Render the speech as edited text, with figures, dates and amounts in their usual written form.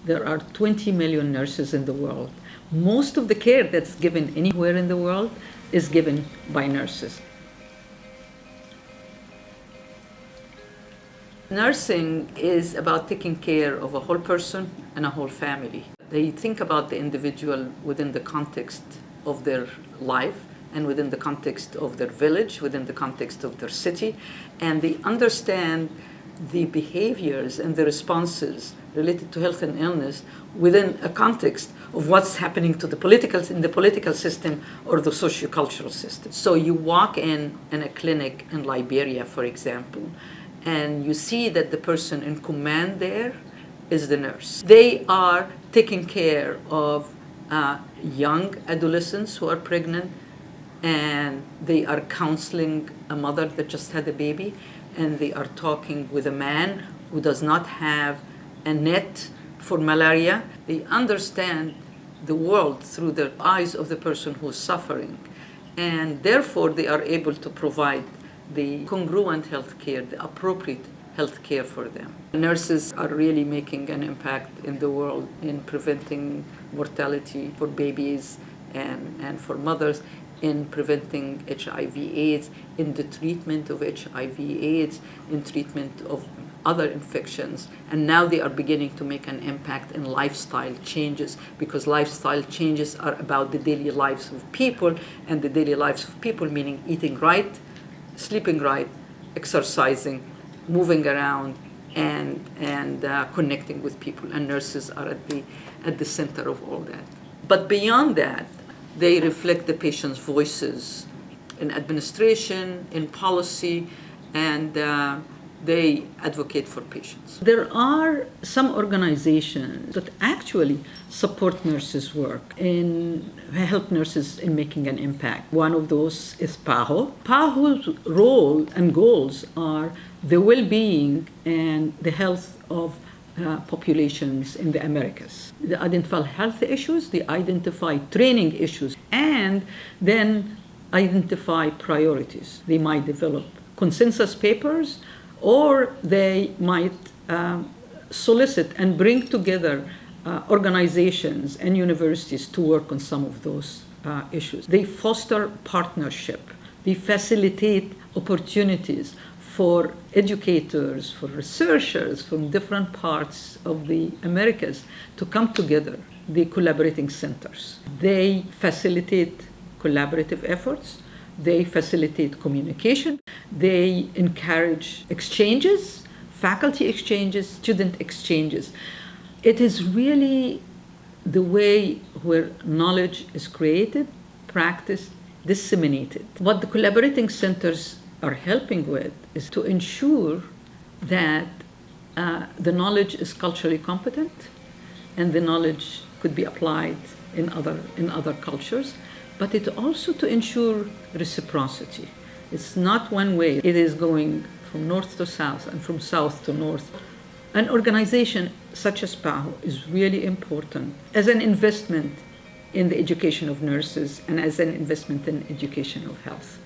there are 20 million nurses in the world. Most of the care that's given anywhere in the world is given by nurses. Nursing is about taking care of a whole person and a whole family. They think about the individual within the context of their life and within the context of their village, within the context of their city, and they understand the behaviors and the responses related to health and illness within a context of what's happening to in the political system or the socio-cultural system. So you walk in a clinic in Liberia, for example, and you see that the person in command there is the nurse. They are taking care of young adolescents who are pregnant, and they are counseling a mother that just had a baby, and they are talking with a man who does not have a net for malaria. They understand the world through the eyes of the person who is suffering, and therefore they are able to provide the congruent health care, the appropriate health care for them. Nurses are really making an impact in the world in preventing mortality for babies and for mothers, in preventing HIV/AIDS, in the treatment of HIV/AIDS, in treatment of other infections. And now they are beginning to make an impact in lifestyle changes, because lifestyle changes are about the daily lives of people, and the daily lives of people meaning eating right, sleeping right, exercising, moving around, and connecting with people. And nurses are at the center of all that. But beyond that, they reflect the patient's voices in administration, in policy, and they advocate for patients. There are some organizations that actually support nurses' work and help nurses in making an impact. One of those is PAHO. PAHO's role and goals are the well-being and the health of populations in the Americas. They identify health issues, they identify training issues, and then identify priorities. They might develop consensus papers, or they might solicit and bring together organizations and universities to work on some of those issues. They foster partnership. They facilitate opportunities for educators, for researchers from different parts of the Americas to come together, the collaborating centers. They facilitate collaborative efforts. They facilitate communication. They encourage exchanges, faculty exchanges, student exchanges. It is really the way where knowledge is created, practiced, disseminated. What the collaborating centers are helping with is to ensure that the knowledge is culturally competent, and the knowledge could be applied in other cultures, but it also to ensure reciprocity. It's not one way. It is going from north to south and from south to north. An organization such as PAHO is really important as an investment in the education of nurses and as an investment in education of health.